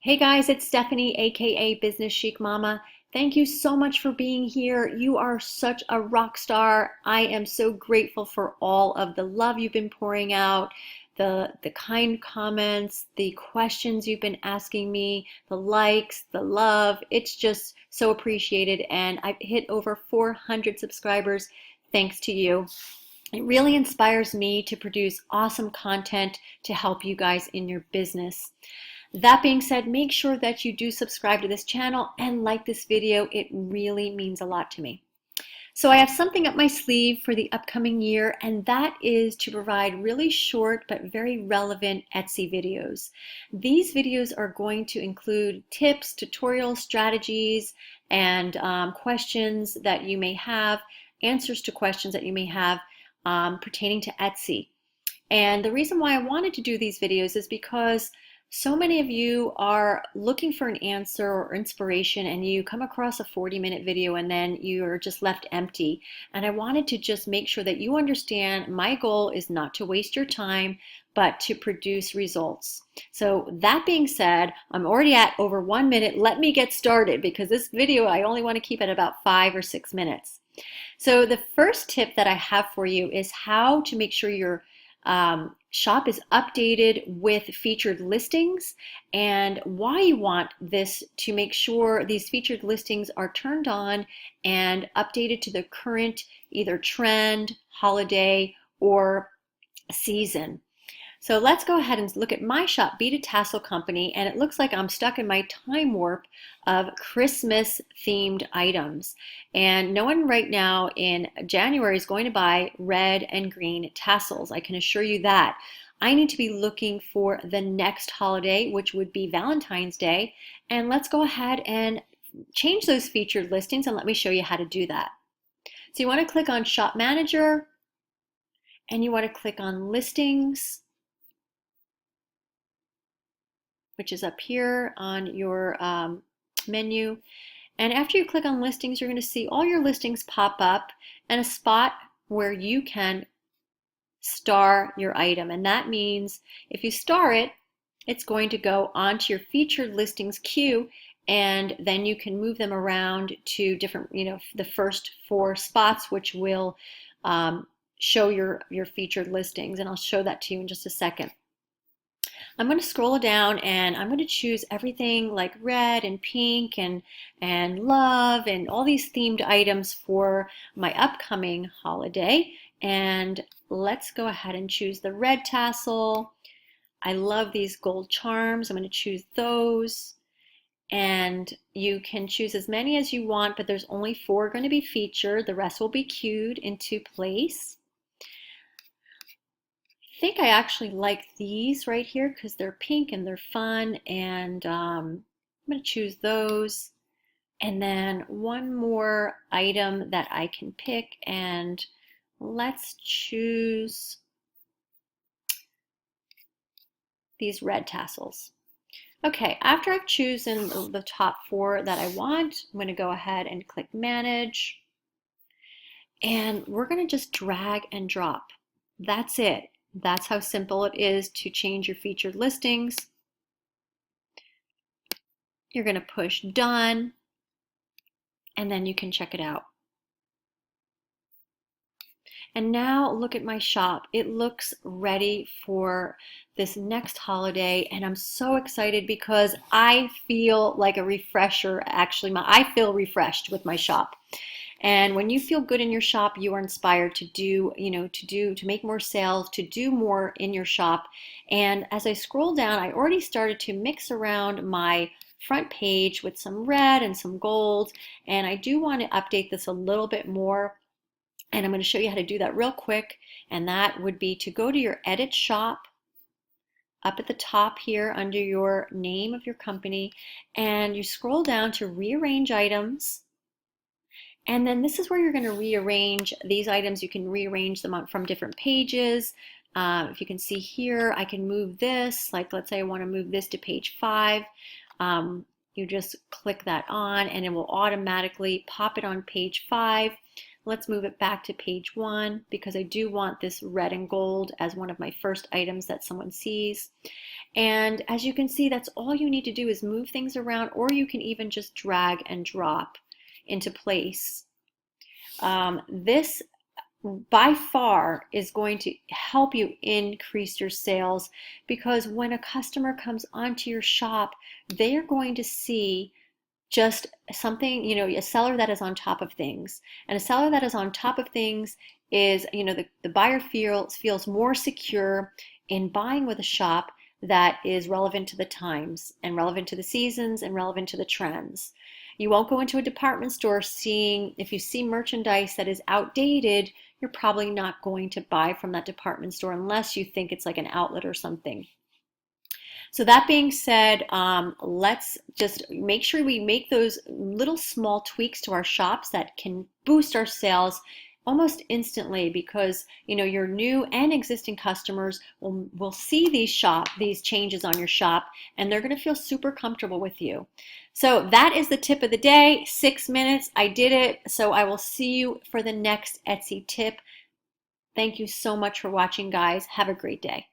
Hey guys, it's Stephanie, aka Business Chic Mama. Thank you so much for being here. You are such a rock star. I am so grateful for all of the love you've been pouring out, the kind comments, the questions you've been asking me, the likes, the love. It's just so appreciated, and I've hit over 400 subscribers thanks to you. It really inspires me to produce awesome content to help you guys in your business. That being said, make sure that you do subscribe to this channel and like this video. It really means a lot to me. So I have something up my sleeve for the upcoming year, and that is to provide really short but very relevant Etsy videos. These videos are going to include tips, tutorials, strategies, and questions that you may have, answers to questions that you may have pertaining to Etsy. And the reason why I wanted to do these videos is because so many of you are looking for an answer or inspiration, and you come across a 40-minute video and then you're just left empty. And I wanted to just make sure that you understand my goal is not to waste your time, but to produce results. So that being said, I'm already at over 1 minute. Let me get started, because this video I only want to keep at about 5 or 6 minutes. So the first tip that I have for you is how to make sure your shop is updated with featured listings, and why you want this to make sure these featured listings are turned on and updated to the current either trend, holiday, or season. So let's go ahead and look at my shop, Beaded Tassel Company, and it looks like I'm stuck in my time warp of Christmas themed items. And no one right now in January is going to buy red and green tassels. I can assure you that. I need to be looking for the next holiday, which would be Valentine's Day. And let's go ahead and change those featured listings, and let me show you how to do that. So you want to click on Shop Manager, and you want to click on Listings, which is up here on your menu. And after you click on listings, you're going to see all your listings pop up and a spot where you can star your item. And that means if you star it, it's going to go onto your featured listings queue, and then you can move them around to different, the first 4 spots, which will show your featured listings. And I'll show that to you in just a second. I'm going to scroll down, and I'm going to choose everything like red and pink and love and all these themed items for my upcoming holiday. And let's go ahead and choose the red tassel. I love these gold charms. I'm going to choose those. And you can choose as many as you want, but there's only 4 going to be featured. The rest will be queued into place. I think I actually like these right here because they're pink and they're fun, and I'm going to choose those. And then one more item that I can pick, and let's choose these red tassels. Okay, after I've chosen the top 4 that I want, I'm going to go ahead and click Manage, and we're going to just drag and drop. That's it. That's how simple it is to change your featured listings. You're going to push done, and then you can check it out. And now look at my shop. It looks ready for this next holiday, and I'm so excited because I feel like a refresher. Actually, I feel refreshed with my shop. And when you feel good in your shop, you are inspired to do, to make more sales, to do more in your shop. And as I scroll down, I already started to mix around my front page with some red and some gold. And I do want to update this a little bit more. And I'm going to show you how to do that real quick. And that would be to go to your Edit Shop up at the top here under your name of your company. And you scroll down to Rearrange Items. And then this is where you're going to rearrange these items. You can rearrange them from different pages. If you can see here, I can move this. Like, let's say I want to move this to page 5. You just click that on, and it will automatically pop it on page 5. Let's move it back to page 1 because I do want this red and gold as one of my first items that someone sees. And as you can see, that's all you need to do is move things around, or you can even just drag and drop into place. This by far is going to help you increase your sales, because when a customer comes onto your shop, they are going to see just something, a seller that is on top of things. And a seller that is on top of things is, the buyer feels more secure in buying with a shop that is relevant to the times and relevant to the seasons and relevant to the trends. You won't go into a department store if you see merchandise that is outdated, you're probably not going to buy from that department store unless you think it's like an outlet or something. So that being said, let's just make sure we make those little small tweaks to our shops that can boost our sales almost instantly, because your new and existing customers will see these changes on your shop, and they're going to feel super comfortable with you. So that is the tip of the day. 6 minutes, I did it. So I will see you for the next Etsy tip. Thank you so much for watching, guys. Have a great day.